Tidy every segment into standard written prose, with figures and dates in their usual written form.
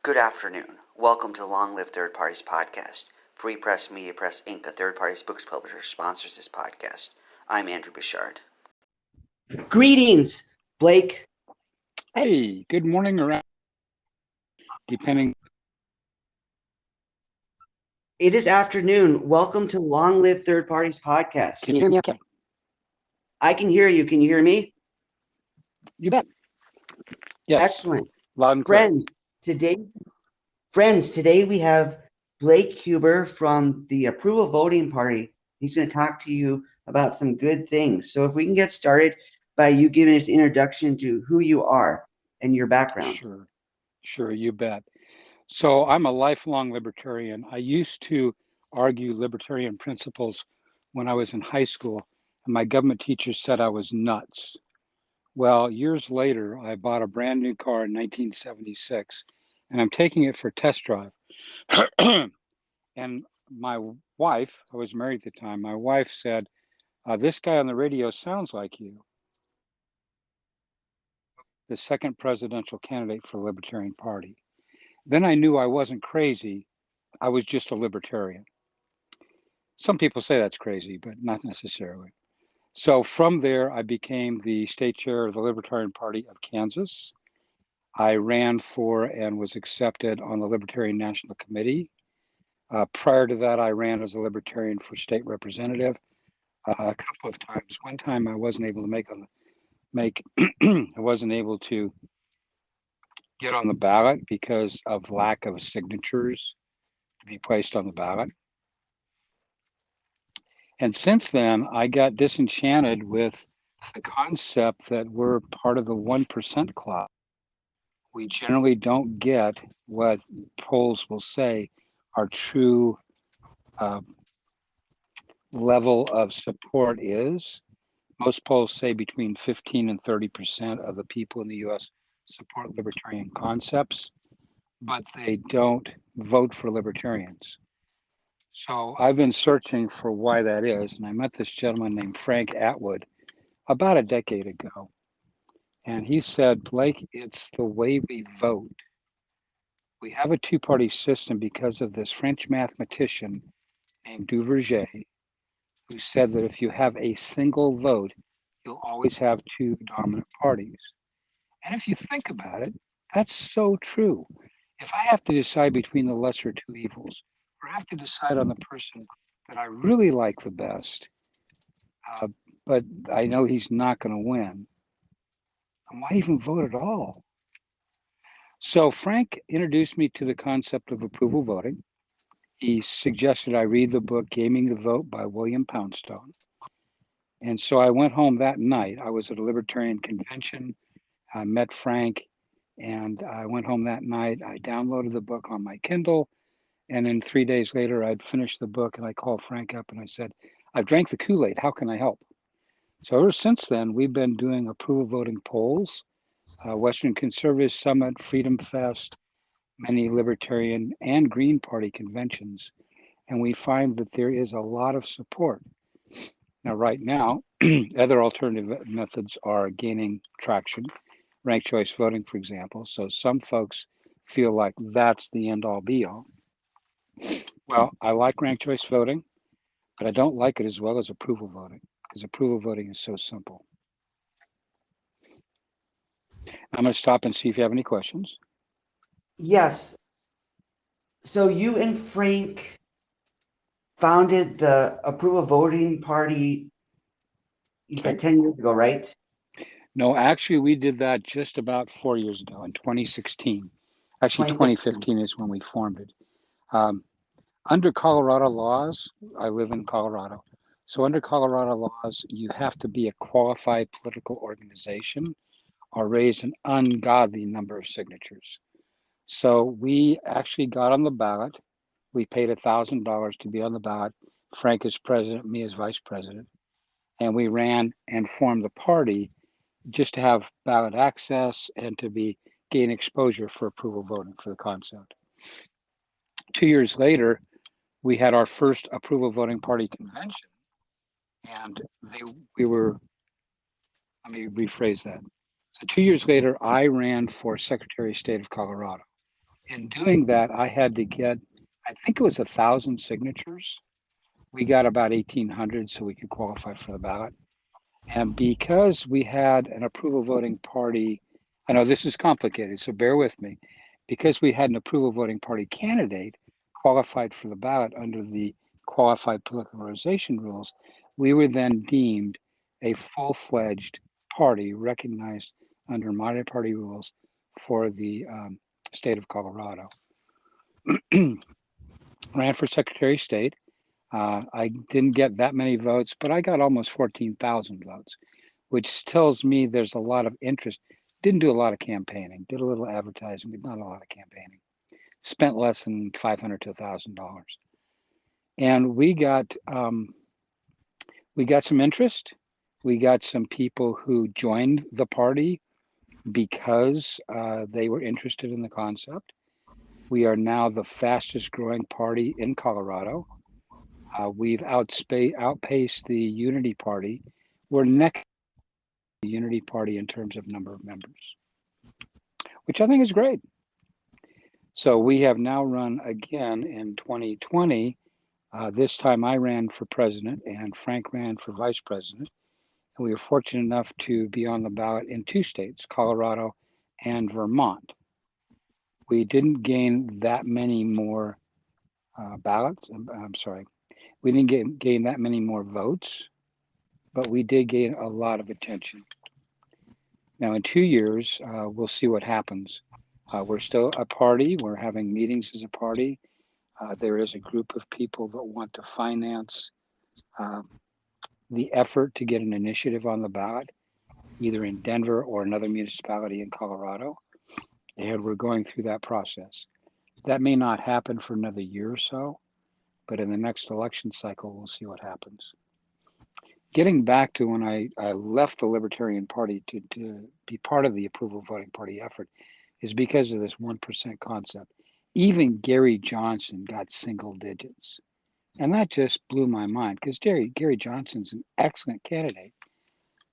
Good afternoon. Welcome to Long Live Third Parties Podcast. Free Press Media Press Inc., a third parties books publisher, sponsors this podcast. I'm Andrew Bouchard. Greetings, Blake. Hey, good morning around, depending. It is afternoon. Welcome to Long Live Third Parties Podcast. Can you hear me okay? I can hear you. Can you hear me? You bet. Yes. Excellent. Loud and clear. Today we have Blake Huber from the Approval Voting Party. He's going to talk to you about some good things. So if we can get started by you giving us an introduction to who you are and your background. Sure, you bet. So I'm a lifelong libertarian. I used to argue libertarian principles when I was in high school, and my government teachers said I was nuts. Well, years later, I bought a brand new car in 1976, and I'm taking it for a test drive. And my wife, I was married at the time, my wife said, this guy on the radio sounds like you. The second presidential candidate for the Libertarian Party. Then I knew I wasn't crazy. I was just a libertarian. Some people say that's crazy, but not necessarily. So from there, I became the state chair of the Libertarian Party of Kansas. I ran for and was accepted on the Libertarian National Committee. Prior to that, I ran as a Libertarian for state representative a couple of times. One time I wasn't able to I wasn't able to get on the ballot because of lack of signatures to be placed on the ballot. And since then, I got disenchanted with the concept that we're part of the 1% club. We generally don't get what polls will say our true level of support is. Most polls say between 15 and 30% of the people in the US support libertarian concepts, but they don't vote for libertarians. So I've been searching for why that is, and I met this gentleman named Frank Atwood about a decade ago. And he said, Blake, it's the way we vote. We have a two-party system because of this French mathematician named Duverger, who said that if you have a single vote, you'll always have two dominant parties. And if you think about it, that's so true. If I have to decide between the lesser two evils, or I have to decide on the person that I really like the best, but I know he's not going to win, then why even vote at all? So Frank introduced me to the concept of approval voting. He suggested I read the book Gaming the Vote by William Poundstone. And so I went home that night. I was at a libertarian convention. I met Frank, and I went home that night. I downloaded the book on my Kindle. And then 3 days later, I'd finished the book, and I called Frank up and I said, I've drank the Kool-Aid. How can I help? So ever since then, we've been doing approval voting polls, Western Conservative Summit, Freedom Fest, many Libertarian and Green Party conventions. And we find that there is a lot of support. Now, right now, other alternative methods are gaining traction, ranked choice voting, for example. So some folks feel like that's the end all be all. Well, I like ranked choice voting, but I don't like it as well as approval voting because approval voting is so simple. I'm going to stop and see if you have any questions. Yes. So you and Frank founded the Approval Voting Party, you said 10 years ago, right? No, actually, we did that just about 4 years ago in 2016. Actually, 2015 is when we formed it. Under Colorado laws, I live in Colorado. So under Colorado laws, you have to be a qualified political organization or raise an ungodly number of signatures. So we actually got on the ballot. We paid $1,000 to be on the ballot. Frank is president, me as vice president. And we ran and formed the party just to have ballot access and to gain exposure for approval voting for the concept. 2 years later, we had our first approval voting party convention, and let me rephrase that. So 2 years later, I ran for Secretary of State of Colorado. In doing that, I had to get, I think it was 1,000 signatures. We got about 1,800 so we could qualify for the ballot. And because we had an approval voting party, I know this is complicated, so bear with me. Because we had an approval voting party candidate qualified for the ballot under the qualified politicalization rules, we were then deemed a full-fledged party recognized under modern party rules for the state of Colorado. Ran for Secretary of State. I didn't get that many votes, but I got almost 14,000 votes, which tells me there's a lot of interest. Didn't do a lot of campaigning, did a little advertising, but not a lot of campaigning. Spent less than $500 to $1,000, and we got some interest. We got some people who joined the party because they were interested in the concept. We are now the fastest growing party in Colorado. We've outpaced the Unity Party. We're next to the Unity Party in terms of number of members, which I think is great. So we have now run again in 2020. This time I ran for president and Frank ran for vice president. And we were fortunate enough to be on the ballot in two states, Colorado and Vermont. We didn't gain that many more ballots. I'm sorry. We didn't gain that many more votes, but we did gain a lot of attention. Now, in 2 years, we'll see what happens. We're still a party. We're having meetings as a party. There is a group of people that want to finance uh, the effort to get an initiative on the ballot, either in Denver or another municipality in Colorado. And we're going through that process. That may not happen for another year or so, but in the next election cycle, we'll see what happens. Getting back to when I left the Libertarian Party to be part of the approval voting party effort is because of this 1% concept. Even Gary Johnson got single digits. And that just blew my mind because Gary Johnson's an excellent candidate.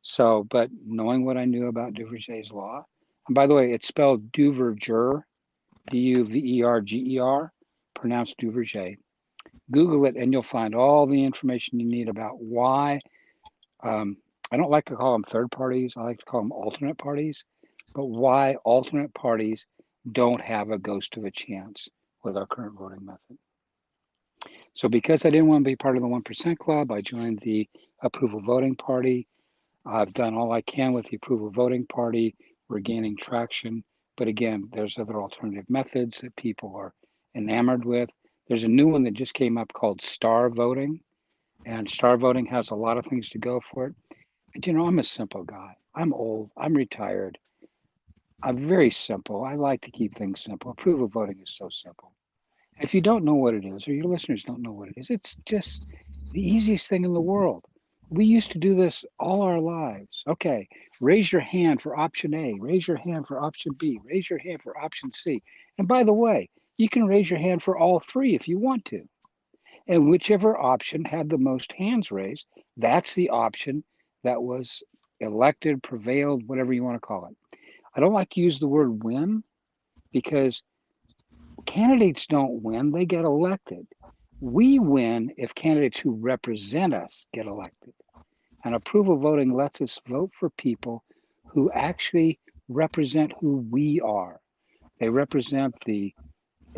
So, but knowing what I knew about Duverger's law, and by the way, it's spelled Duverger, Duverger, pronounced Duverger. Google it and you'll find all the information you need about why. I don't like to call them third parties, I like to call them alternate parties, but why alternate parties don't have a ghost of a chance with our current voting method. So because I didn't want to be part of the 1% club, I joined the approval voting party. I've done all I can with the approval voting party. We're gaining traction. But again, there's other alternative methods that people are enamored with. There's a new one that just came up called star voting. And star voting has a lot of things to go for it. But I'm a simple guy. I'm old. I'm retired. I'm very simple. I like to keep things simple. Approval voting is so simple. If you don't know what it is, or your listeners don't know what it is, it's just the easiest thing in the world. We used to do this all our lives. Okay, raise your hand for option A, raise your hand for option B, raise your hand for option C. And by the way, you can raise your hand for all three if you want to. And whichever option had the most hands raised, that's the option that was elected, prevailed, whatever you want to call it. I don't like to use the word win because candidates don't win, they get elected. We win if candidates who represent us get elected. And approval voting lets us vote for people who actually represent who we are. They represent the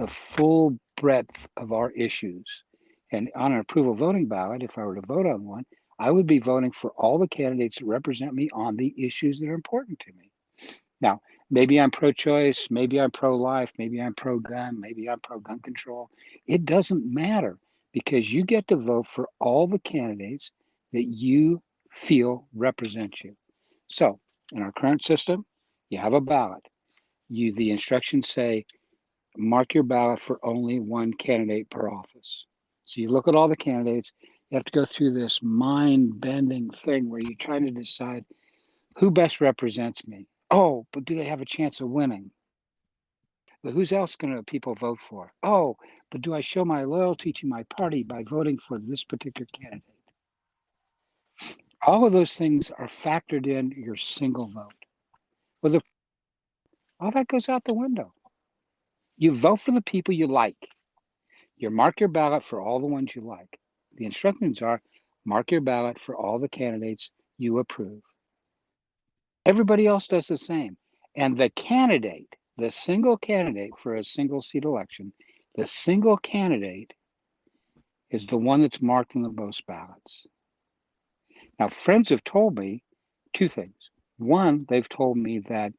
full breadth of our issues. And on an approval voting ballot, if I were to vote on one, I would be voting for all the candidates that represent me on the issues that are important to me. Now, maybe I'm pro-choice, maybe I'm pro-life, maybe I'm pro-gun, maybe I'm pro-gun control. It doesn't matter because you get to vote for all the candidates that you feel represent you. So in our current system, you have a ballot. The instructions say, mark your ballot for only one candidate per office. So you look at all the candidates, you have to go through this mind-bending thing where you're trying to decide who best represents me. Oh, but do they have a chance of winning? But who's else going to people vote for? Oh, but do I show my loyalty to my party by voting for this particular candidate? All of those things are factored in your single vote. Well, all that goes out the window. You vote for the people you like. You mark your ballot for all the ones you like. The instructions are mark your ballot for all the candidates you approve. Everybody else does the same. And the candidate, the single candidate for a single seat election, the single candidate is the one that's marked in the most ballots. Now, friends have told me two things. One, they've told me that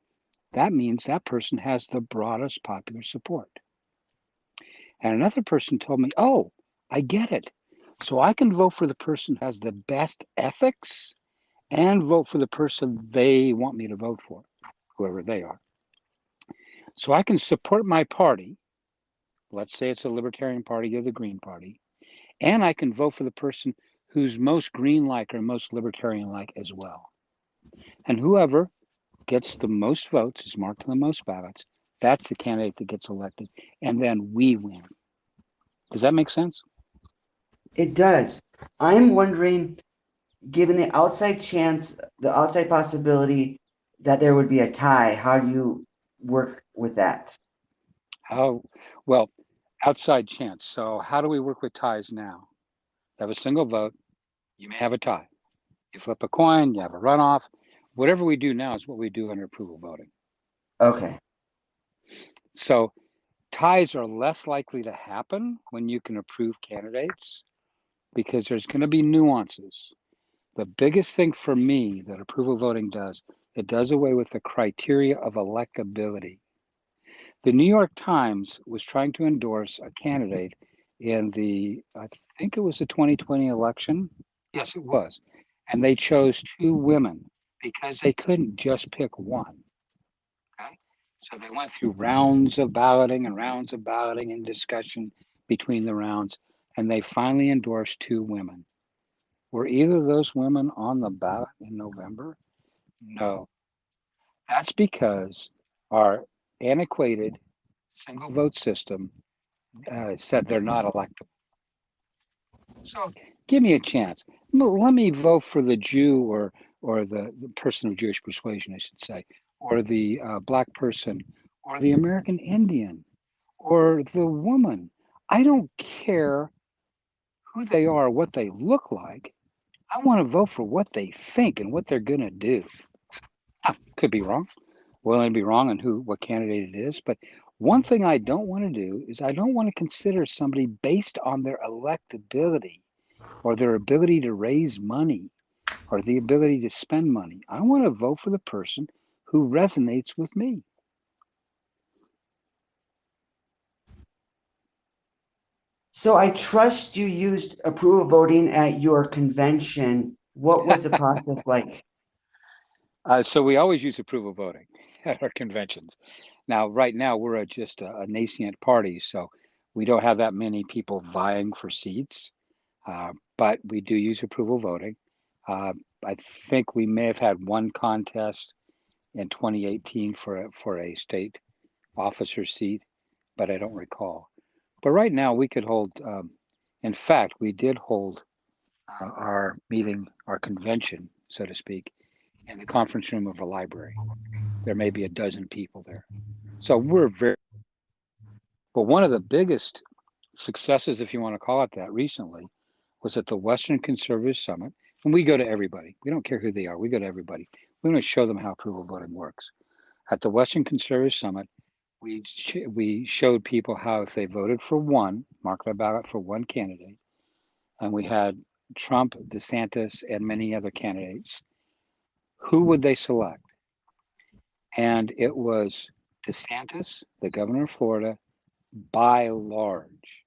that means that person has the broadest popular support. And another person told me, oh, I get it. So I can vote for the person who has the best ethics and vote for the person they want me to vote for, whoever they are. So I can support my party. Let's say it's the Libertarian Party or the Green Party. And I can vote for the person who's most green like or most libertarian like as well. And whoever gets the most votes, is marked on the most ballots, that's the candidate that gets elected. And then we win. Does that make sense? It does. I'm wondering, given the outside chance, the outside possibility that there would be a tie, how do you work with that? How, well, outside chance. So how do we work with ties now? You have a single vote, you may have a tie. You flip a coin, you have a runoff. Whatever we do now is what we do under approval voting. Okay. So ties are less likely to happen when you can approve candidates because there's going to be nuances. The biggest thing for me that approval voting does, it does away with the criteria of electability. The New York Times was trying to endorse a candidate in I think it was the 2020 election. Yes, it was. And they chose two women because they couldn't just pick one. Okay. So they went through rounds of balloting and rounds of balloting and discussion between the rounds, and they finally endorsed two women. Were either of those women on the ballot in November? No. That's because our antiquated single vote system said they're not electable. So give me a chance. Let me vote for the Jew or the person of Jewish persuasion, I should say, or the black person, or the American Indian, or the woman. I don't care who they are, what they look like. I want to vote for what they think and what they're going to do. Could be wrong. Willing to be wrong on what candidate it is. But one thing I don't want to do is I don't want to consider somebody based on their electability or their ability to raise money or the ability to spend money. I want to vote for the person who resonates with me. So I trust you used approval voting at your convention. What was the process like? So we always use approval voting at our conventions. Now, right now, we're just a nascent party, so we don't have that many people vying for seats. But we do use approval voting. Uh, I think we may have had one contest in 2018 for a state officer seat, but I don't recall. But right now we could hold. In fact, we did hold our meeting, our convention, so to speak, in the conference room of a library. There may be a dozen people there. So we're very. But one of the biggest successes, if you want to call it that, recently was at the Western Conservative Summit. And we go to everybody. We don't care who they are. We go to everybody. We want to show them how approval voting works. At the Western Conservative Summit, we showed people how if they voted for one, mark their ballot for one candidate, and we had Trump, DeSantis, and many other candidates, who would they select? And it was DeSantis, the governor of Florida, by large.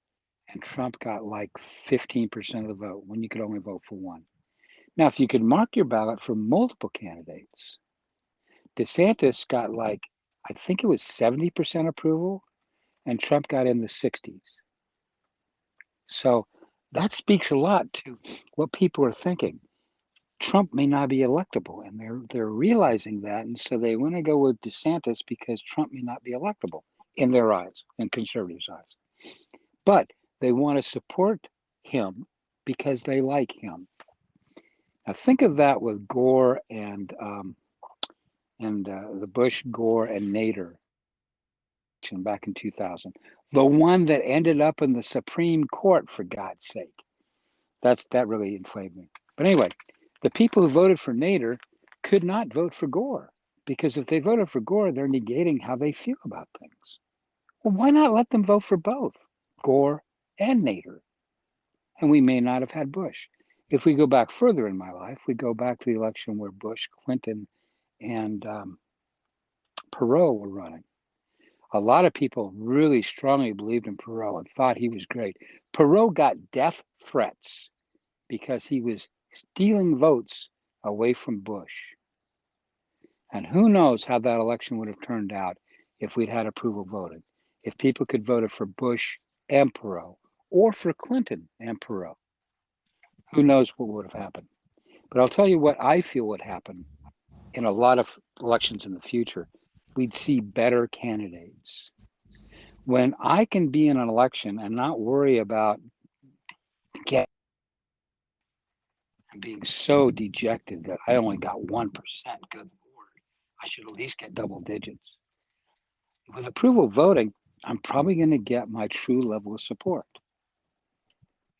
And Trump got like 15% of the vote when you could only vote for one. Now, if you could mark your ballot for multiple candidates, DeSantis got like, I think it was 70% approval, and Trump got in the 60s. So that speaks a lot to what people are thinking. Trump may not be electable, and they're realizing that, and so they want to go with DeSantis because Trump may not be electable in their eyes, in conservatives' eyes. But they want to support him because they like him. Now think of that with Gore and the Bush, Gore, and Nader. back in 2000. The one that ended up in the Supreme Court, for God's sake. That really inflamed me. But anyway, the people who voted for Nader could not vote for Gore because if they voted for Gore, they're negating how they feel about things. Well, why not let them vote for both Gore and Nader? And we may not have had Bush. If we go back further in my life, we go back to the election where Bush, Clinton, and Perot were running. A lot of people really strongly believed in Perot and thought he was great. Perot got death threats because he was stealing votes away from Bush. And who knows how that election would have turned out if we'd had approval voting, if people could vote for Bush and Perot or for Clinton and Perot. Who knows what would have happened? But I'll tell you what I feel would happen in a lot of elections in the future. We'd see better candidates. When I can be in an election and not worry about being so dejected that I only got 1%, good Lord, I should at least get double digits. With approval voting, I'm probably going to get my true level of support.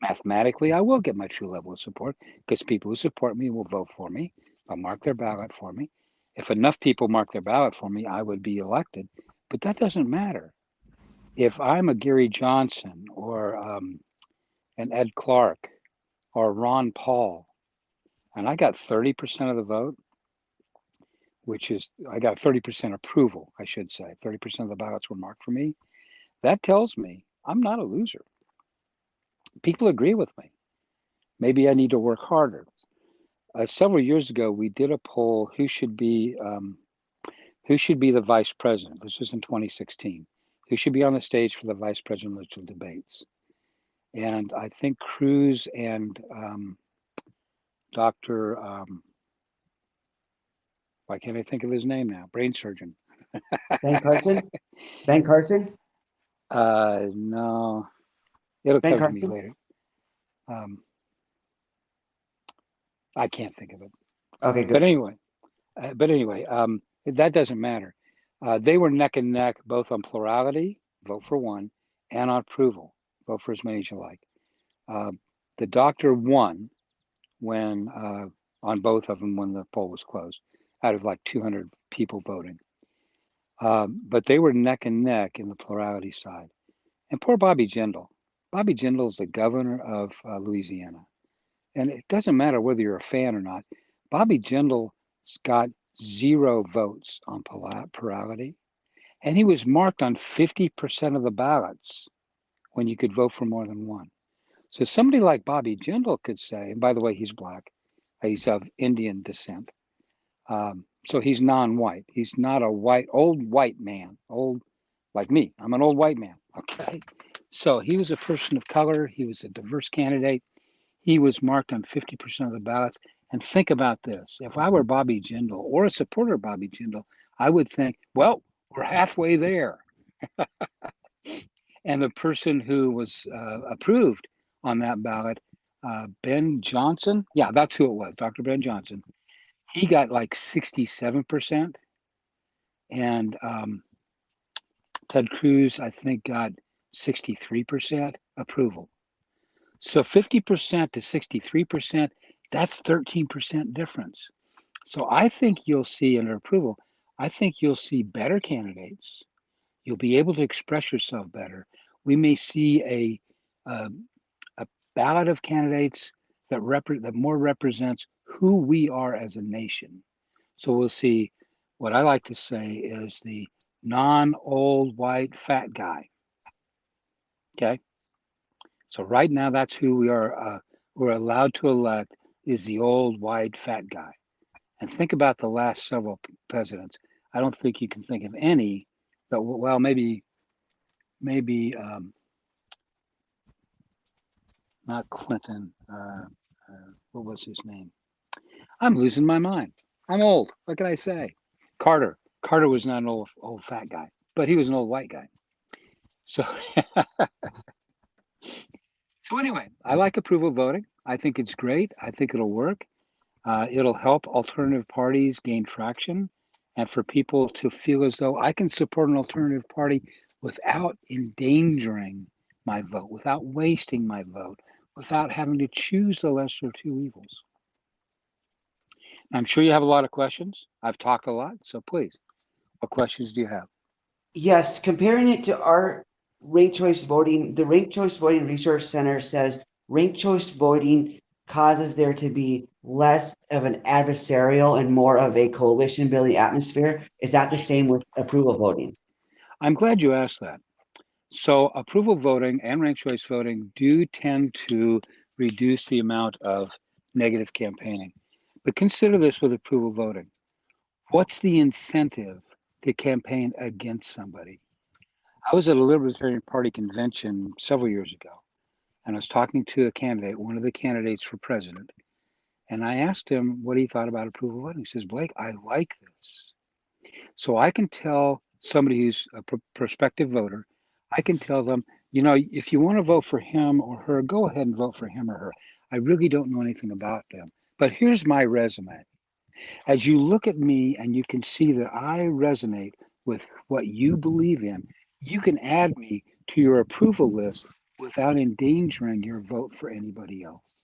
Mathematically, I will get my true level of support because people who support me will vote for me. They'll mark their ballot for me. If enough people mark their ballot for me, I would be elected. But that doesn't matter. If I'm a Gary Johnson or an Ed Clark or Ron Paul, and I got 30% of the vote, which is, I got 30% approval, I should say. 30% of the ballots were marked for me. That tells me I'm not a loser. People agree with me. Maybe I need to work harder. Several years ago, we did a poll: who should be the vice president? This was in 2016. Who should be on the stage for the vice presidential debates? And I think Cruz and Dr. Why can't I think of his name now? Brain surgeon. Ben Carson? Ben Carson? No, it'll Ben come to me Carson? later. I can't think of it. Okay, But good. anyway, that doesn't matter. They were neck and neck, both on plurality, vote for one, and on approval, vote for as many as you like. The doctor won when on both of them when the poll was closed, out of like 200 people voting. But they were neck and neck in the plurality side. And poor Bobby Jindal. Bobby Jindal is the governor of Louisiana. And it doesn't matter whether you're a fan or not. Bobby Jindal's got 0 votes on plurality. And he was marked on 50% of the ballots when you could vote for more than one. So somebody like Bobby Jindal could say, and by the way, he's black, he's of Indian descent. So he's non-white. He's not a old white man, old like me. I'm an old white man. Okay. So he was a person of color. He was a diverse candidate. He was marked on 50% of the ballots. And think about this. If I were Bobby Jindal or a supporter of Bobby Jindal, I would think, well, we're halfway there. And the person who was approved on that ballot, Ben Johnson, yeah, that's who it was, Dr. Ben Johnson. He got like 67%. And Ted Cruz, I think, got 63% approval. So 50% to 63%, that's 13% difference. So I think you'll see under approval, I think you'll see better candidates. You'll be able to express yourself better. We may see a ballot of candidates that more represents who we are as a nation. So we'll see what I like to say is the non-old white fat guy. Okay. So right now, that's who we are. We're allowed to elect is the old white fat guy. And think about the last several presidents. I don't think you can think of any that, well, maybe not Clinton. What was his name? I'm losing my mind. I'm old. What can I say? Carter. Carter was not an old fat guy, but he was an old white guy. So So anyway, I like approval voting. I think it's great. I think it'll work. It'll help alternative parties gain traction and for people to feel as though I can support an alternative party without endangering my vote, without wasting my vote, without having to choose the lesser of two evils. I'm sure you have a lot of questions. I've talked a lot, so please, what questions do you have? Yes, comparing it to our ranked choice voting, the Ranked Choice Voting Resource Center says ranked choice voting causes there to be less of an adversarial and more of a coalition building atmosphere. Is that the same with approval voting? I'm glad you asked that. So approval voting and ranked choice voting do tend to reduce the amount of negative campaigning. But consider this with approval voting. What's the incentive to campaign against somebody? I was at a Libertarian Party convention several years ago, and I was talking to a candidate, one of the candidates for president, and I asked him what he thought about approval voting. He says, Blake, I like this. So I can tell somebody who's a prospective voter, I can tell them, if you want to vote for him or her, go ahead and vote for him or her. I really don't know anything about them. But here's my resume. As you look at me and you can see that I resonate with what you believe in, you can add me to your approval list without endangering your vote for anybody else.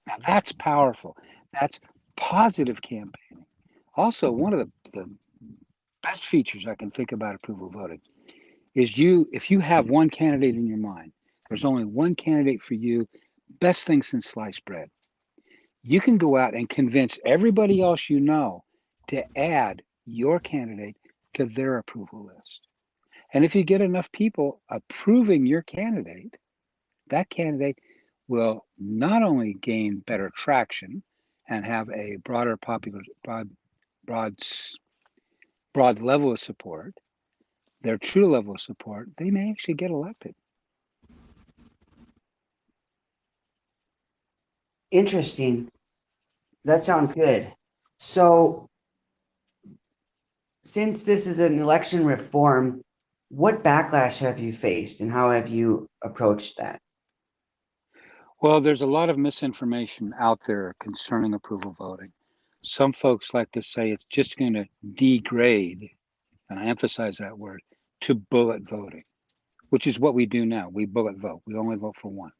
Now that's powerful. That's positive campaigning. Also, one of the best features I can think about approval voting is if you have one candidate in your mind, there's only one candidate for you, best thing since sliced bread. You can go out and convince everybody else you know to add your candidate to their approval list. And if you get enough people approving your candidate, that candidate will not only gain better traction and have a broader popular broad broad level of support, their true level of support, they may actually get elected. Interesting. That sounds good. So, since this is an election reform, what backlash have you faced and how have you approached that? Well, there's a lot of misinformation out there concerning approval voting. Some folks like to say it's just going to degrade, and I emphasize that word, to bullet voting, which is what we do now. We bullet vote. We only vote for one.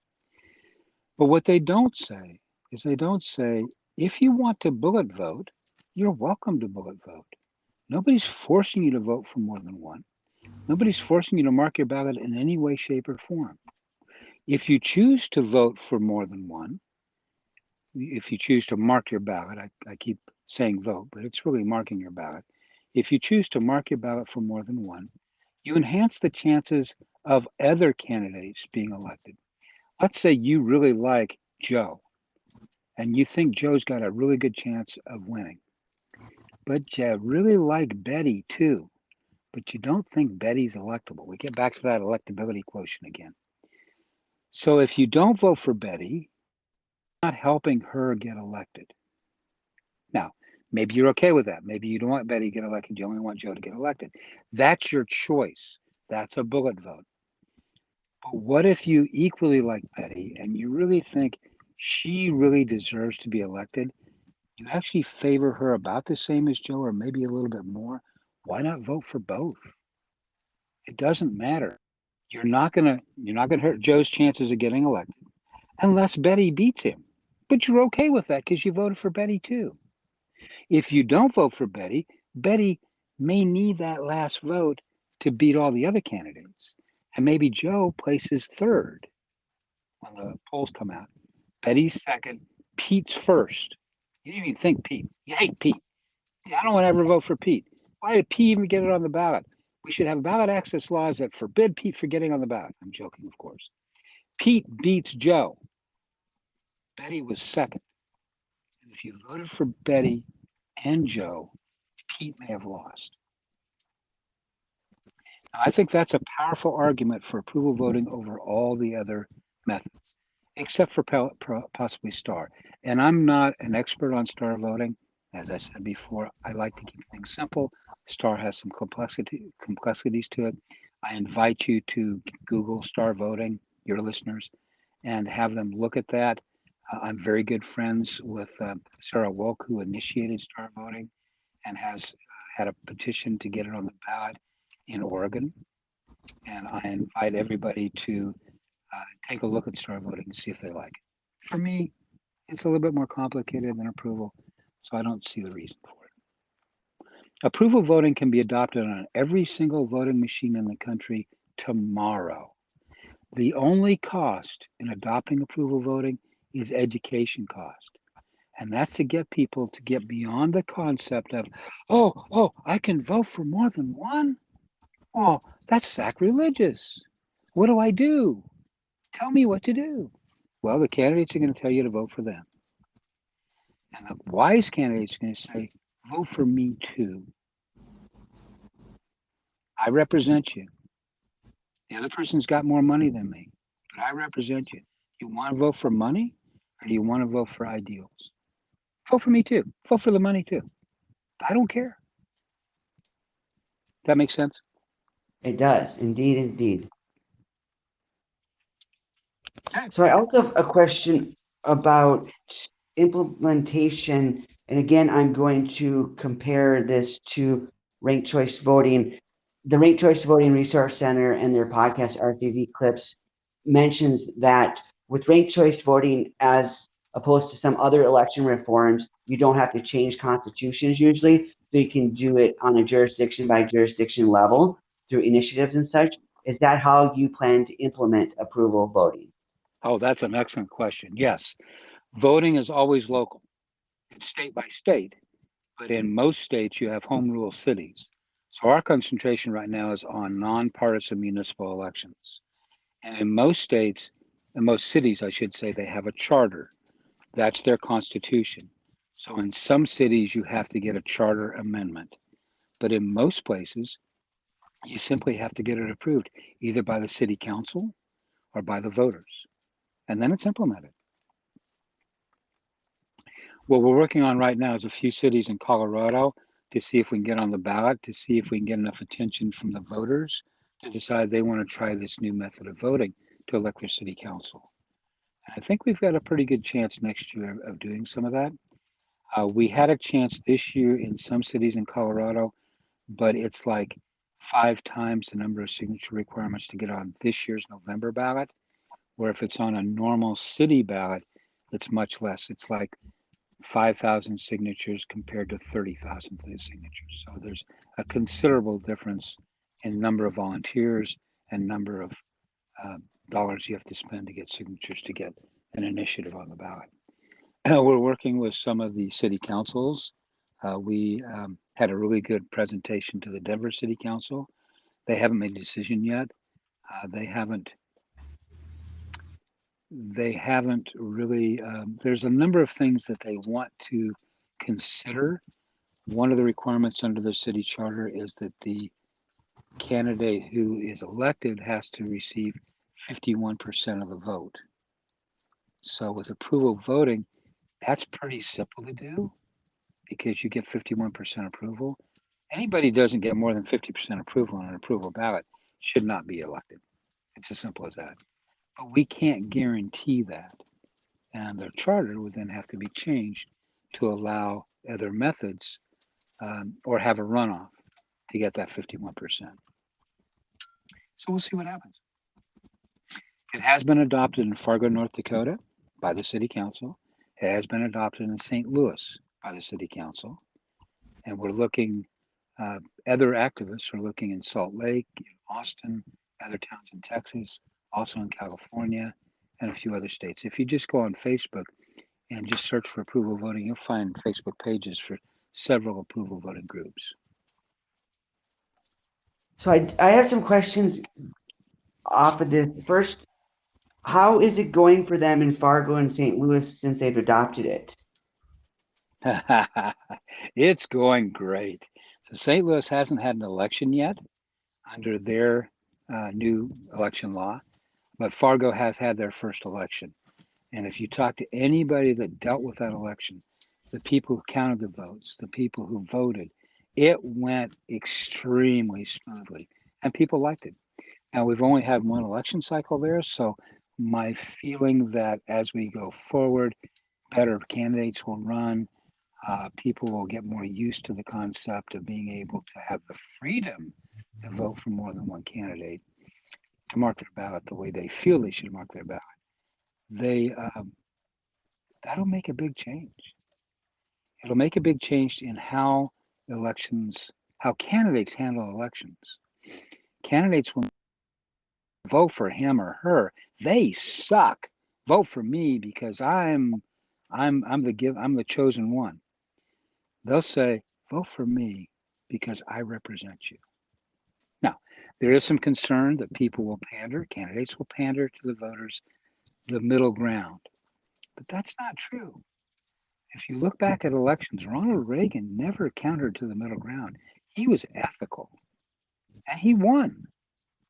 But what they don't say is they don't say, if you want to bullet vote, you're welcome to bullet vote. Nobody's forcing you to vote for more than one. Nobody's forcing you to mark your ballot in any way, shape, or form. If you choose to vote for more than one, if you choose to mark your ballot, I keep saying vote, but it's really marking your ballot. If you choose to mark your ballot for more than one, you enhance the chances of other candidates being elected. Let's say you really like Joe and you think Joe's got a really good chance of winning, but you really like Betty too, but you don't think Betty's electable. We get back to that electability quotient again. So if you don't vote for Betty, you're not helping her get elected. Now, maybe you're okay with that. Maybe you don't want Betty to get elected. You only want Joe to get elected. That's your choice. That's a bullet vote. But what if you equally like Betty and you really think she really deserves to be elected? You actually favor her about the same as Joe or maybe a little bit more. Why not vote for both? It doesn't matter. You're not gonna hurt Joe's chances of getting elected unless Betty beats him. But you're okay with that because you voted for Betty too. If you don't vote for Betty, Betty may need that last vote to beat all the other candidates. And maybe Joe places third when the polls come out. Betty's second, Pete's first. You didn't even think Pete. You hate Pete. I don't want to ever vote for Pete. Why did Pete even get it on the ballot? We should have ballot access laws that forbid Pete from getting on the ballot. I'm joking, of course. Pete beats Joe. Betty was second. And if you voted for Betty and Joe, Pete may have lost. Now, I think that's a powerful argument for approval voting over all the other methods, except for possibly star. And I'm not an expert on star voting. As I said before, I like to keep things simple. Star has some complexities to it. I invite you to Google star voting, your listeners, and have them look at that. I'm very good friends with Sarah Wolk, who initiated star voting and has had a petition to get it on the ballot in Oregon. And I invite everybody to take a look at star voting and see if they like it. For me, it's a little bit more complicated than approval, so I don't see the reason for it. Approval voting can be adopted on every single voting machine in the country tomorrow. The only cost in adopting approval voting is education cost. And that's to get people to get beyond the concept of, oh, I can vote for more than one? Oh, that's sacrilegious. What do I do? Tell me what to do. Well, the candidates are going to tell you to vote for them. And the wise candidates are going to say, vote for me too. I represent you. The other person's got more money than me, but I represent you. You want to vote for money or do you want to vote for ideals? Vote for me too. Vote for the money too. I don't care. That makes sense? It does, indeed, indeed. Okay. So I also have a question about implementation. And again, I'm going to compare this to ranked choice voting. The Ranked Choice Voting Resource Center and their podcast RTV clips mentions that with ranked choice voting, as opposed to some other election reforms, you don't have to change constitutions usually, so you can do it on a jurisdiction by jurisdiction level through initiatives and such. Is that how you plan to implement approval voting? Oh, that's an excellent question. Yes, voting is always local. It's state by state, but in most states you have home rule cities. So our concentration right now is on nonpartisan municipal elections. And in most states, in most cities, I should say, they have a charter. That's their constitution. So in some cities, you have to get a charter amendment. But in most places, you simply have to get it approved either by the city council or by the voters. And then it's implemented. What we're working on right now is a few cities in Colorado to see if we can get on the ballot, to see if we can get enough attention from the voters to decide they want to try this new method of voting to elect their city council. I think we've got a pretty good chance next year of doing some of that. We had a chance this year in some cities in Colorado, but it's like 5 times the number of signature requirements to get on this year's November ballot, where if it's on a normal city ballot, it's much less. It's like 5,000 signatures compared to 30,000 signatures. So there's a considerable difference in number of volunteers and number of uh, dollars you have to spend to get signatures to get an initiative on the ballot. We're working with some of the city councils. We had a really good presentation to the Denver City Council. They haven't made a decision yet. They haven't. They haven't really. There's a number of things that they want to consider. One of the requirements under the city charter is that the candidate who is elected has to receive 51% of the vote. So with approval voting, that's pretty simple to do because you get 51% approval. Anybody who doesn't get more than 50% approval on an approval ballot should not be elected. It's as simple as that. But we can't guarantee that. And their charter would then have to be changed to allow other methods or have a runoff to get that 51%. So we'll see what happens. It has been adopted in Fargo, North Dakota by the city council. It has been adopted in St. Louis by the city council. And we're looking, other activists are looking in Salt Lake, in Austin, other towns in Texas, also in California, and a few other states. If you just go on Facebook and just search for approval voting, you'll find Facebook pages for several approval voting groups. So I have some questions off of this. First, how is it going for them in Fargo and St. Louis since they've adopted it? It's going great. So St. Louis hasn't had an election yet under their new election law, but Fargo has had their first election. And if you talk to anybody that dealt with that election, the people who counted the votes, the people who voted, it went extremely smoothly and people liked it. Now, we've only had one election cycle there, so my feeling that as we go forward, better candidates will run. People will get more used to the concept of being able to have the freedom to vote for more than one candidate. to mark their ballot the way they feel they should mark their ballot, they that'll make a big change. It'll make a big change in how elections, how candidates handle elections. Candidates will vote for him or her. They suck. Vote for me because I'm the chosen one. They'll say, vote for me because I represent you. Now, there is some concern that people will pander, candidates will pander to the voters, the middle ground. But that's not true. If you look back at elections, Ronald Reagan never countered to the middle ground. He was ethical and he won.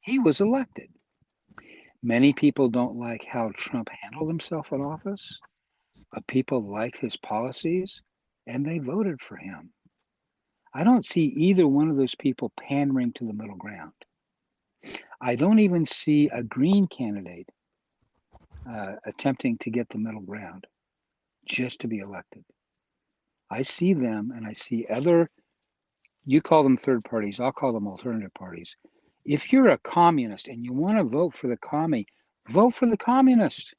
He was elected. Many people don't like how Trump handled himself in office, but people like his policies and they voted for him. I don't see either one of those people pandering to the middle ground. I don't even see a Green candidate attempting to get the middle ground just to be elected. I see them and I see other, you call them third parties, I'll call them alternative parties. If you're a communist and you want to vote for the commie, vote for the communist.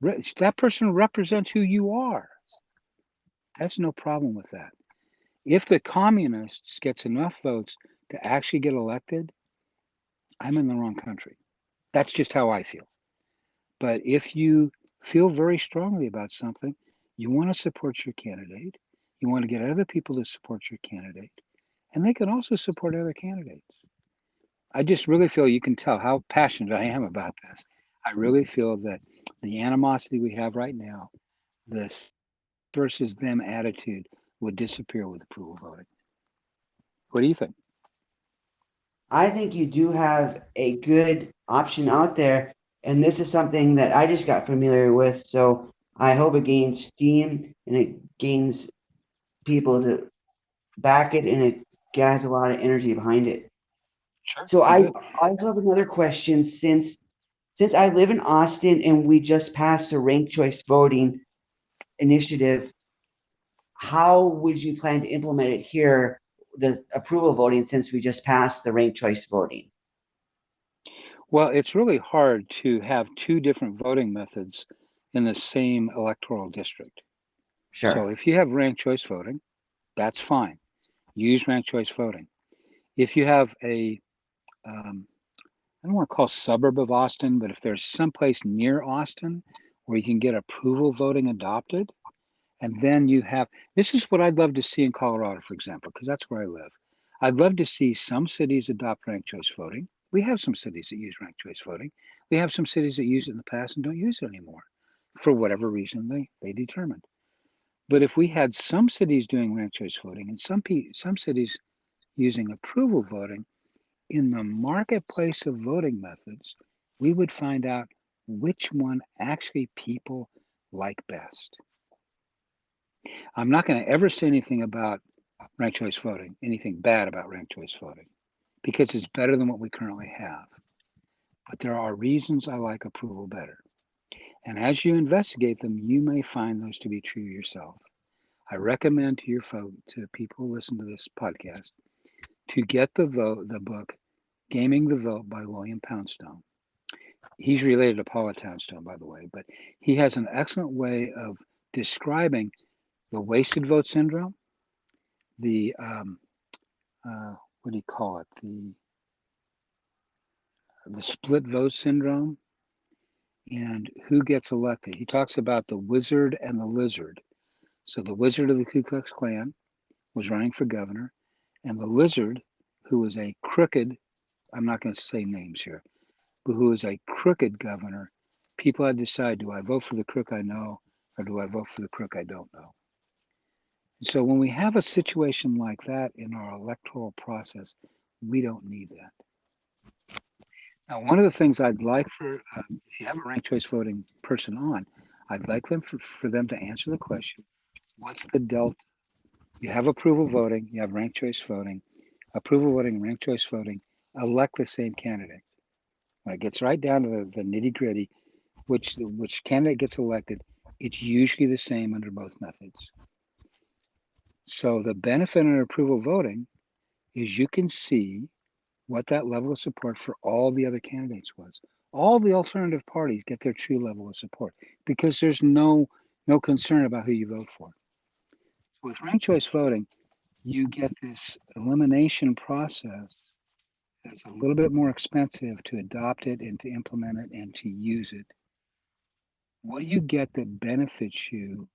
That person represents who you are. That's no problem with that. If the communists gets enough votes to actually get elected, I'm in the wrong country. That's just how I feel. But if you feel very strongly about something, you want to support your candidate, you want to get other people to support your candidate, and they can also support other candidates. I just really feel you can tell how passionate I am about this. I really feel that the animosity we have right now, this versus them attitude, would disappear with approval voting. What do you think? I think you do have a good option out there, and this is something that I just got familiar with. So I hope it gains steam and it gains people to back it, and it has a lot of energy behind it. Sure. So Be I good. I also have another question since I live in Austin and we just passed the ranked choice voting initiative, how would you plan to implement it here, the approval voting, since we just passed the ranked choice voting? Well, it's really hard to have two different voting methods in the same electoral district. So Sure. if you have ranked choice voting, that's fine. Use ranked choice voting. If you have a, I don't want to call suburb of Austin, but if there's someplace near Austin where you can get approval voting adopted, and then you have, this is what I'd love to see in Colorado, for example, because that's where I live. I'd love to see some cities adopt ranked choice voting. We have some cities that use ranked choice voting. We have some cities that used it in the past and don't use it anymore for whatever reason they determined. But if we had some cities doing ranked choice voting and some cities using approval voting in the marketplace of voting methods, we would find out which one actually people like best. I'm not going to ever say anything about ranked choice voting, anything bad about ranked choice voting, because it's better than what we currently have. But there are reasons I like approval better. And as you investigate them, you may find those to be true yourself. I recommend to to people who listen to this podcast, to get the book, Gaming the Vote by William Poundstone. He's related to Paula Poundstone, by the way, but he has an excellent way of describing the wasted vote syndrome, the what do you call it? The split vote syndrome, and who gets elected. He talks about the wizard and the lizard. So the wizard of the Ku Klux Klan was running for governor, and the lizard, who was a crooked, I'm not going to say names here, but who was a crooked governor, people had to decide, do I vote for the crook I know, or do I vote for the crook I don't know? So when we have a situation like that in our electoral process, we don't need that. Now, one of the things I'd like for, if you have a ranked choice voting person on, I'd like them for them to answer the question, what's the delta? You have approval voting, you have ranked choice voting, approval voting, ranked choice voting, elect the same candidate. When it gets right down to the nitty gritty, which candidate gets elected, it's usually the same under both methods. So the benefit in approval voting is you can see what that level of support for all the other candidates was. All the alternative parties get their true level of support because there's no concern about who you vote for. With ranked choice voting, you get this elimination process that's a little bit more expensive to adopt it and to implement it and to use it. What do you get that benefits you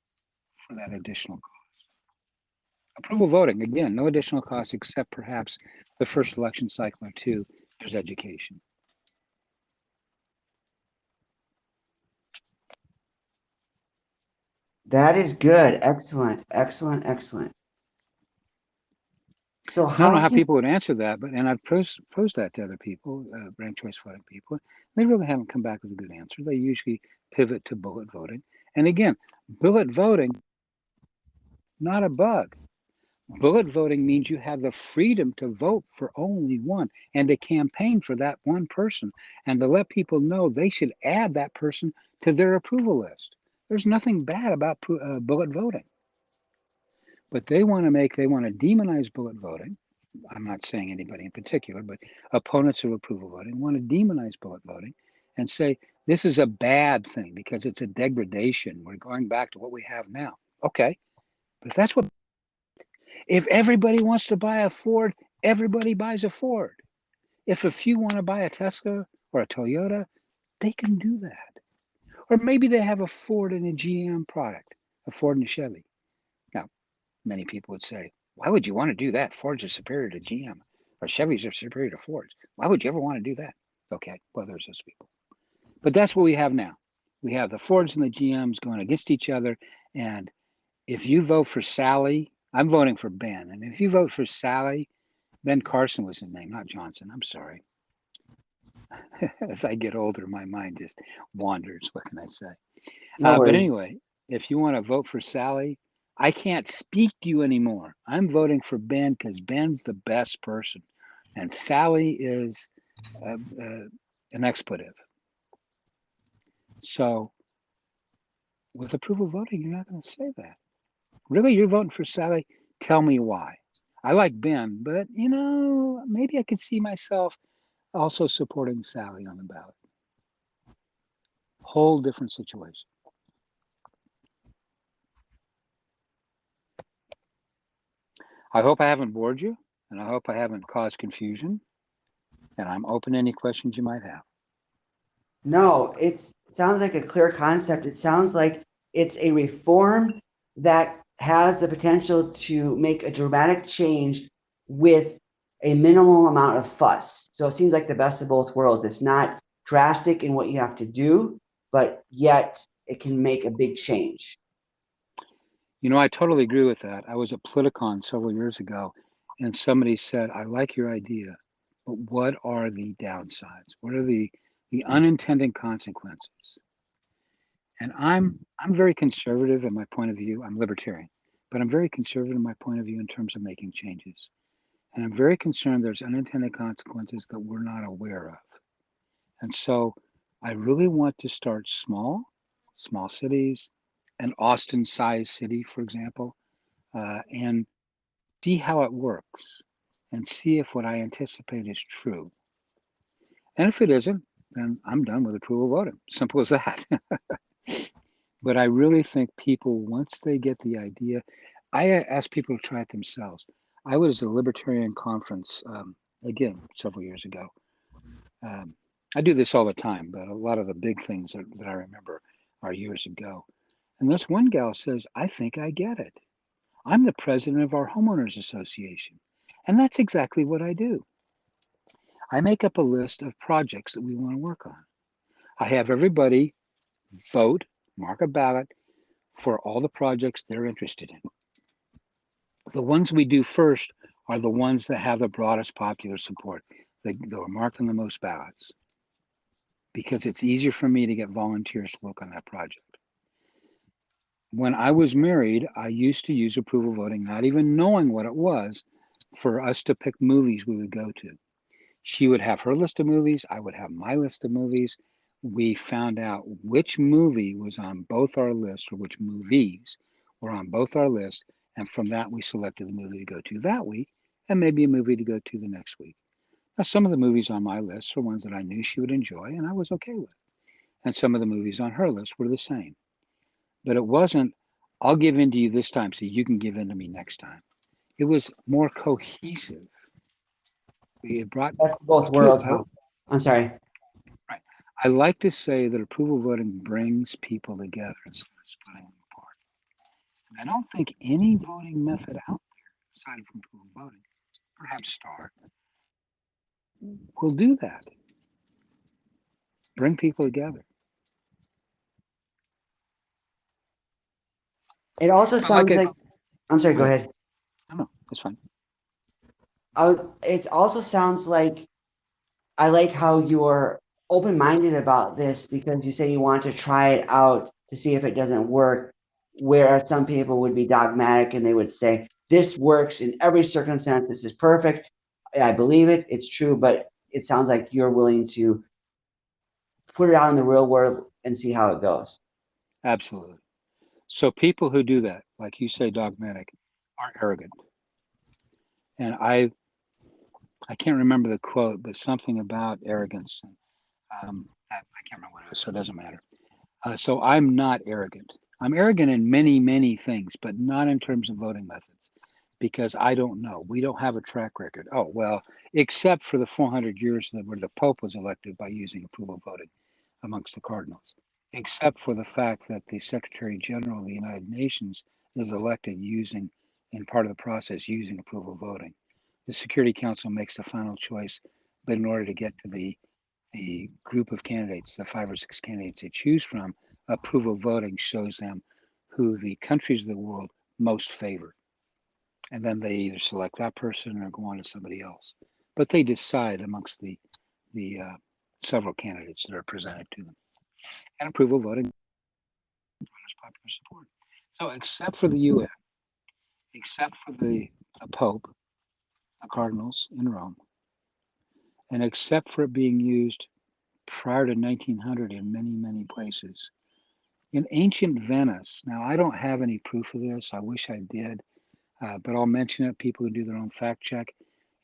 for that additional cost? Approval voting, again, no additional cost except perhaps the first election cycle or two, there's education. That is good. Excellent. Excellent. Excellent. So I don't know how how can people would answer that, but and I've posed that to other people, ranked choice voting people. They really haven't come back with a good answer. They usually pivot to bullet voting. And again, bullet voting, not a bug. Bullet voting means you have the freedom to vote for only one and to campaign for that one person and to let people know they should add that person to their approval list. There's nothing bad about bullet voting, but they want to demonize bullet voting. I'm not saying anybody in particular, but opponents of approval voting want to demonize bullet voting and say this is a bad thing because it's a degradation. We're going back to what we have now. Okay, but if that's what, if everybody wants to buy a Ford, everybody buys a Ford. If a few want to buy a Tesla or a Toyota, they can do that. Or maybe they have a Ford and a GM product, a Ford and a Chevy. Now, many people would say, why would you want to do that? Fords are superior to GM or Chevys are superior to Fords. Why would you ever want to do that? Okay, well, there's those people. But that's what we have now. We have the Fords and the GMs going against each other. And if you vote for Sally, I'm voting for Ben. And if you vote for Sally, Ben Carson was his name, not Johnson. I'm sorry. As I get older, my mind just wanders. What can I say? no But worries. anyway, if you want to vote for Sally, I can't speak to you anymore. I'm voting for Ben because Ben's the best person, and Sally is an expletive. So with approval voting, you're not going to say that. Really, you're voting for Sally? Tell me why. I like Ben, but maybe I could see myself also supporting Sally on the ballot. Whole different situation. I hope I haven't bored you, and I hope I haven't caused confusion. And I'm open to any questions you might have. No, it sounds like a clear concept. It sounds like it's a reform that has the potential to make a dramatic change with a minimal amount of fuss. So it seems like the best of both worlds. It's not drastic in what you have to do, but yet it can make a big change. I totally agree with that. I was at Politicon several years ago, and somebody said, I like your idea, but what are the downsides? What are the unintended consequences? And I'm very conservative in my point of view. I'm libertarian, but I'm very conservative in my point of view in terms of making changes. And I'm very concerned there's unintended consequences that we're not aware of. And so I really want to start small cities, an Austin sized city, for example, and see how it works and see if what I anticipate is true. And if it isn't, then I'm done with approval voting. Simple as that. But I really think people, once they get the idea, I ask people to try it themselves. I was at a libertarian conference, again, several years ago. Um, I do this all the time, but a lot of the big things that I remember are years ago. And this one gal says, I think I get it. I'm the president of our homeowners association. And that's exactly what I do. I make up a list of projects that we want to work on. I have everybody vote, mark a ballot for all the projects they're interested in. The ones we do first are the ones that have the broadest popular support. They are marked on the most ballots because it's easier for me to get volunteers to work on that project. When I was married, I used to use approval voting, not even knowing what it was, for us to pick movies we would go to. She would have her list of movies, I would have my list of movies. We found out which movie was on both our lists, or which movies were on both our lists. And from that, we selected the movie to go to that week and maybe a movie to go to the next week. Now, some of the movies on my list were ones that I knew she would enjoy and I was okay with. And some of the movies on her list were the same. But it wasn't, I'll give in to you this time so you can give in to me next time. It was more cohesive. We brought That's both people. worlds, huh? I'm sorry. Right. I like to say that approval voting brings people together instead of splitting them apart. And I don't think any voting method out there, aside from approval voting, perhaps STAR, will do that. Bring people together. It also So like sounds it, like, I'm sorry, go go ahead. ahead. No, that's fine. It also sounds like I like how you're open-minded about this because you say you want to try it out to see if it doesn't work, whereas some people would be dogmatic and they would say, this works in every circumstance, this is perfect. I believe it, it's true, but it sounds like you're willing to put it out in the real world and see how it goes. Absolutely. So people who do that, like you say, dogmatic, are arrogant. And I can't remember the quote, but something about arrogance. I can't remember what it was, so it doesn't matter. So I'm not arrogant. I'm arrogant in many, many things, but not in terms of voting methods, because I don't know. We don't have a track record. Oh, well, except for the 400 years that where the Pope was elected by using approval voting amongst the cardinals, except for the fact that the Secretary General of the United Nations is elected using, in part of the process, using approval voting. The Security Council makes the final choice, but in order to get to the group of candidates, the 5 or 6 candidates they choose from, approval voting shows them who the countries of the world most favor. And then they either select that person or go on to somebody else. But they decide amongst the several candidates that are presented to them. And approval voting is popular support. So except for the UN, except for the Pope, the cardinals in Rome, and except for it being used prior to 1900 in many, many places, in ancient Venice, now I don't have any proof of this. I wish I did, but I'll mention it. People who do their own fact check.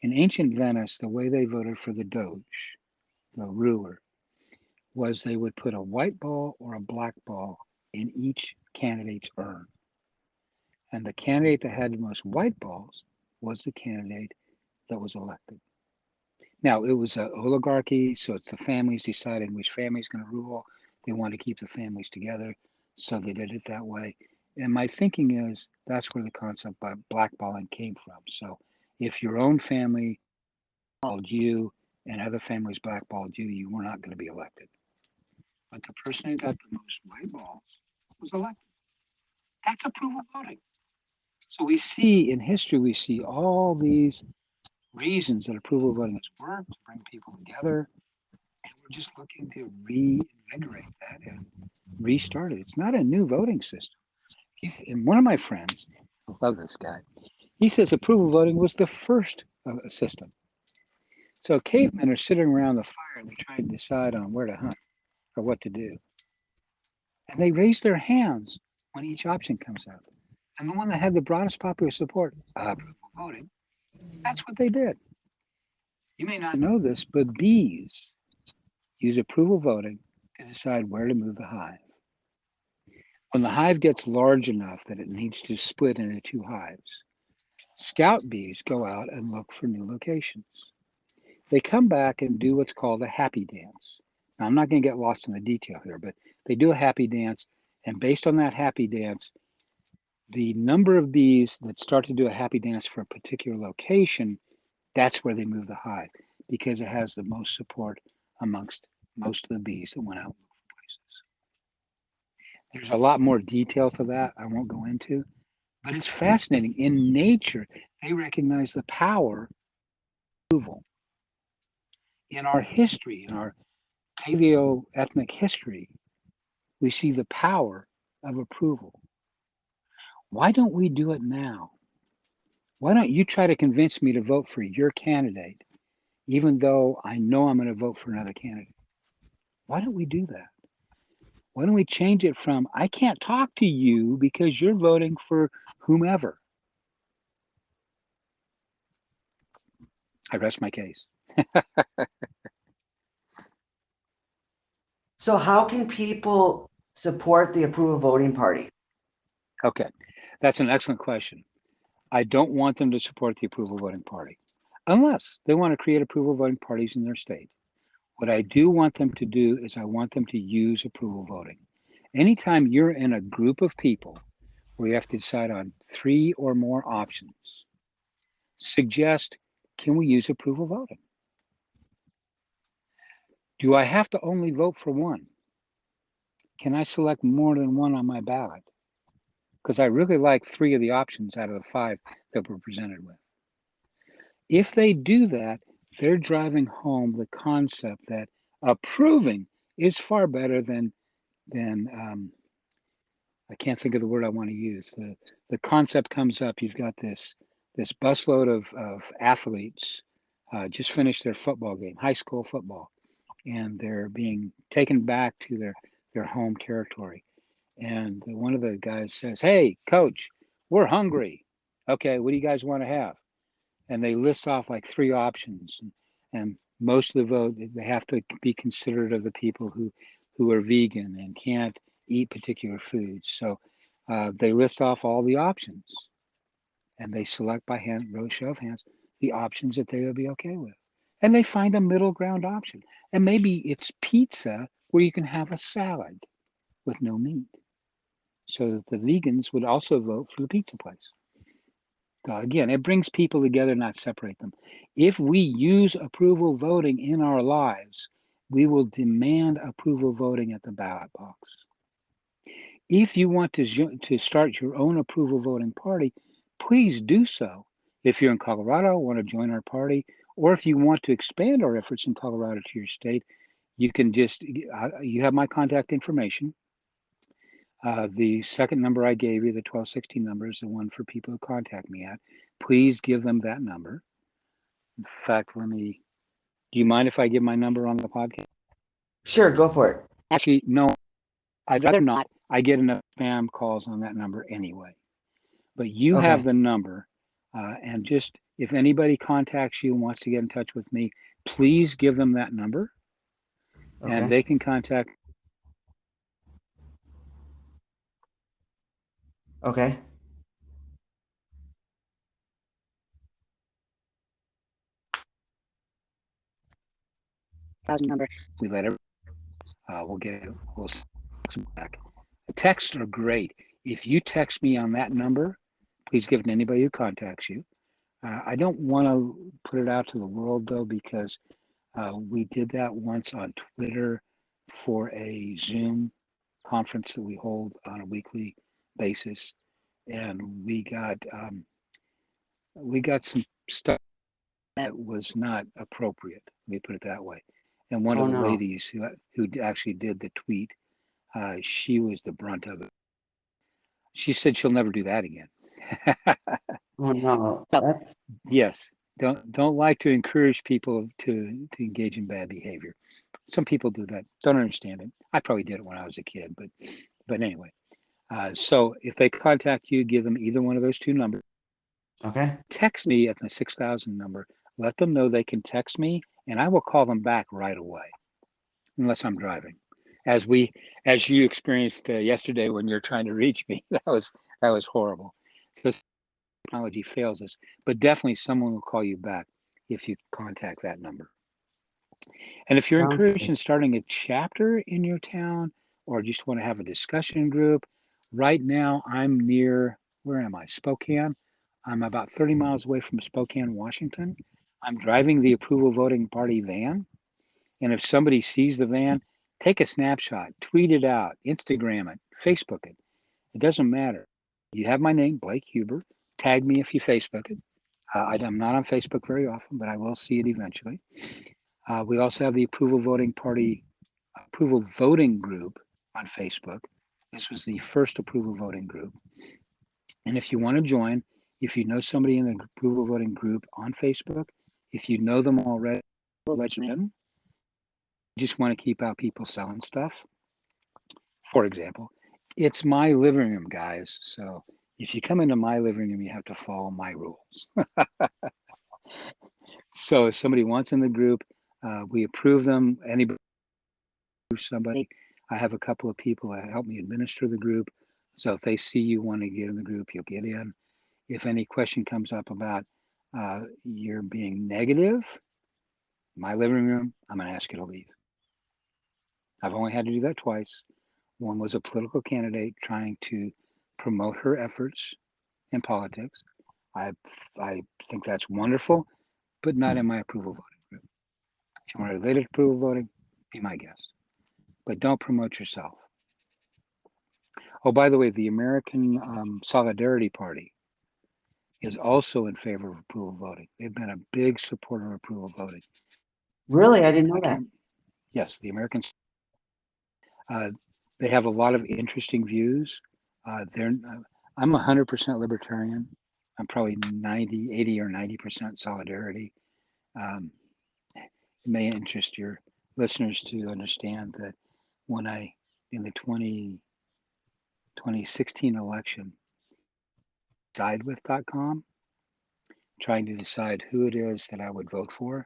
In ancient Venice, the way they voted for the Doge, the ruler, was they would put a white ball or a black ball in each candidate's urn. And the candidate that had the most white balls was the candidate that was elected. Now, it was an oligarchy, so it's the families deciding which family is going to rule. They want to keep the families together, so they did it that way. And my thinking is that's where the concept by blackballing came from. So if your own family called you and other families blackballed you, you were not going to be elected. But the person who got the most white balls was elected. That's approval voting. So we see in history, we see all these reasons that approval voting has worked to bring people together. And we're just looking to reinvigorate that and restart it. It's not a new voting system. And one of my friends, I love this guy, he says approval voting was the first system. So cavemen are sitting around the fire and they're trying to decide on where to hunt or what to do. And they raise their hands when each option comes up. And the one that had the broadest popular support, approval voting, that's what they did. You may not know this, but bees use approval voting to decide where to move the hive. When the hive gets large enough that it needs to split into 2 hives, scout bees go out and look for new locations. They come back and do what's called a happy dance. Now, I'm not going to get lost in the detail here, but they do a happy dance. And based on that happy dance, the number of bees that start to do a happy dance for a particular location, that's where they move the hive because it has the most support amongst most of the bees that went out and looked for places. There's a lot more detail to that I won't go into, but it's fascinating. In nature, they recognize the power of approval. In our history, in our paleo ethnic history, we see the power of approval. Why don't we do it now? Why don't you try to convince me to vote for your candidate, even though I know I'm going to vote for another candidate? Why don't we do that? Why don't we change it from I can't talk to you because you're voting for whomever? I rest my case. So how can people support the approval voting party? Okay, that's an excellent question. I don't want them to support the approval voting party unless they want to create approval voting parties in their state. What I do want them to do is I want them to use approval voting. Anytime you're in a group of people where you have to decide on three or more options, suggest, can we use approval voting? Do I have to only vote for one? Can I select more than one on my ballot? Because I really like three of the options out of the five that we're presented with. If they do that, they're driving home the concept that approving is far better than I can't think of the word I want to use. The concept comes up. You've got this busload of athletes just finished their football game, high school football, and they're being taken back to their home territory. And one of the guys says, "Hey, coach, we're hungry. Okay, what do you guys want to have?" And they list off like three options, and most of the vote they have to be considerate of the people who are vegan and can't eat particular foods. So they list off all the options, and they select by hand, row show of hands, the options that they would be okay with, and they find a middle ground option. And maybe it's pizza where you can have a salad with no meat, so that the vegans would also vote for the pizza place. Again, it brings people together, not separate them. If we use approval voting in our lives, we will demand approval voting at the ballot box. If you want to start your own approval voting party, please do so. If you're in Colorado, want to join our party, or if you want to expand our efforts in Colorado to your state, you can just, you have my contact information. The second number I gave you, the 1216 number, is the one for people to contact me at. Please give them that number. In fact, do you mind if I give my number on the podcast? Sure, go for it. Actually, no, I'd rather not. I get enough spam calls on that number anyway. But you have Okay. the number. And just if anybody contacts you and wants to get in touch with me, please give them that number and Okay. they can contact Okay. number. We let it, we'll back. Texts are great. If you text me on that number, please give it to anybody who contacts you. I don't want to put it out to the world though, because we did that once on Twitter for a Zoom conference that we hold on a weekly basis, and we got some stuff that was not appropriate. Let me put it that way. And one Oh of the no. ladies who actually did the tweet, she was the brunt of it. She said she'll never do that again. Oh no. So, That's yes, don't like to encourage people to engage in bad behavior. Some people do that. Don't understand it. I probably did it when I was a kid, but anyway. So if they contact you, give them either one of those two numbers. okay. Text me at the 6000 number. Let them know they can text me, and I will call them back right away, unless I'm driving. As we, as you experienced yesterday when you're trying to reach me, that was horrible. So technology fails us, but definitely someone will call you back if you contact that number. And if you're Sounds encouraged good. in starting a chapter in your town or just want to have a discussion group, right now I'm near, where am I? Spokane. I'm about 30 miles away from Spokane, Washington. I'm driving the approval voting party van. And if somebody sees the van, take a snapshot, tweet it out, Instagram it, Facebook it. It doesn't matter. You have my name, Blake Huber. Tag me if you Facebook it. I'm not on Facebook very often, but I will see it eventually. We also have the approval voting group on Facebook. This was the first approval voting group. And if you want to join, if you know somebody in the approval voting group on Facebook, if you know them already, we'll let you in. Just want to keep out people selling stuff. For example, it's my living room, guys. So if you come into my living room, you have to follow my rules. So if somebody wants in the group, we approve them. Anybody, somebody, I have a couple of people that help me administer the group. So if they see you want to get in the group, you'll get in. If any question comes up about you're being negative, my living room, I'm going to ask you to leave. I've only had to do that twice. One was a political candidate trying to promote her efforts in politics. I think that's wonderful, but not in my approval voting group. If you want related approval voting, be my guest, but don't promote yourself. Oh, by the way, the American Solidarity Party is also in favor of approval voting. They've been a big supporter of approval voting. Really? I didn't know that. Yes, the Americans. They have a lot of interesting views. I'm 100% libertarian. I'm probably 90, 80 or 90% solidarity. It may interest your listeners to understand that when in the 2016 election, sidewith.com, trying to decide who it is that I would vote for.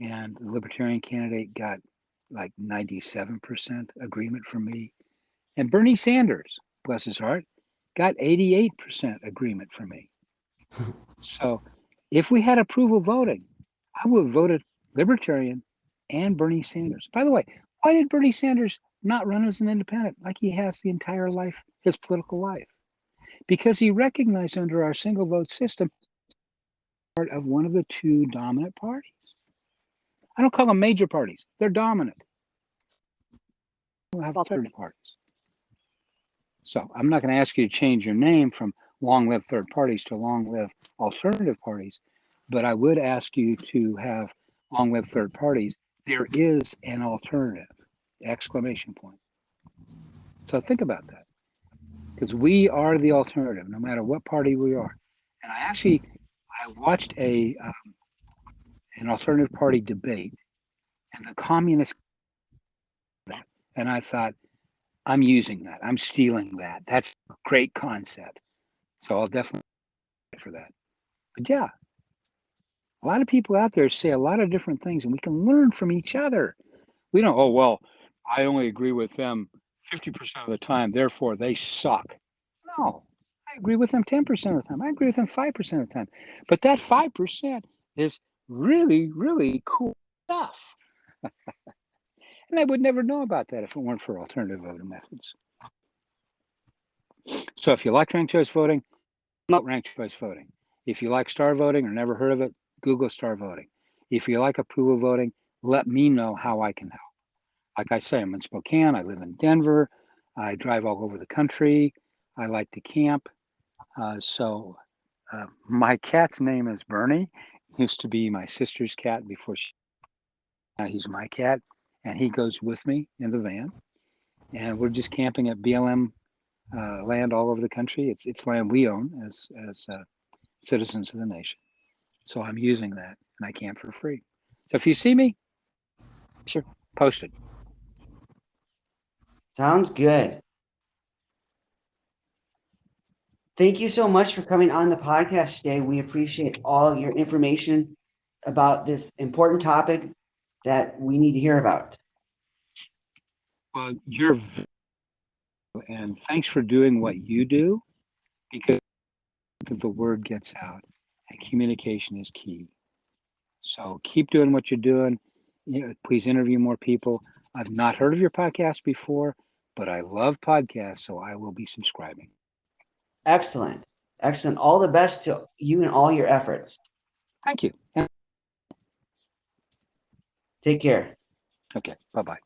And the Libertarian candidate got like 97% agreement from me. And Bernie Sanders, bless his heart, got 88% agreement from me. So if we had approval voting, I would have voted Libertarian and Bernie Sanders. By the way, why did Bernie Sanders not run as an independent like he has the entire life, his political life? Because he recognized under our single vote system part of one of the two dominant parties. I don't call them major parties. They're dominant. We'll have alternative parties. So I'm not going to ask you to change your name from long live third parties to long live alternative parties, but I would ask you to have long live third parties. There is an alternative, exclamation point. So think about that, because we are the alternative, no matter what party we are. And I watched an alternative party debate, and the communists, and I thought, I'm using that. I'm stealing that. That's a great concept. So I'll definitely for that. But yeah, a lot of people out there say a lot of different things, and we can learn from each other. We don't, oh, well, I only agree with them 50% of the time, therefore they suck. No, I agree with them 10% of the time. I agree with them 5% of the time. But that 5% is really, really cool stuff. And I would never know about that if it weren't for alternative voting methods. So if you like ranked choice voting, not ranked choice voting. If you like star voting or never heard of it, Google star voting. If you like approval voting, let me know how I can help. Like I say, I'm in Spokane. I live in Denver. I drive all over the country. I like to camp. So my cat's name is Bernie. He used to be my sister's cat before now he's my cat, and he goes with me in the van. And we're just camping at BLM land all over the country. It's land we own as citizens of the nation. So I'm using that, and I camp for free. So if you see me, sure, post it. Sounds good. Thank you so much for coming on the podcast today. We appreciate all your information about this important topic that we need to hear about. Well, and thanks for doing what you do, because the word gets out, and communication is key. So keep doing what you're doing. Please interview more people. I've not heard of your podcast before, but I love podcasts, so I will be subscribing. Excellent. Excellent. All the best to you and all your efforts. Thank you. Take care. Okay, bye-bye.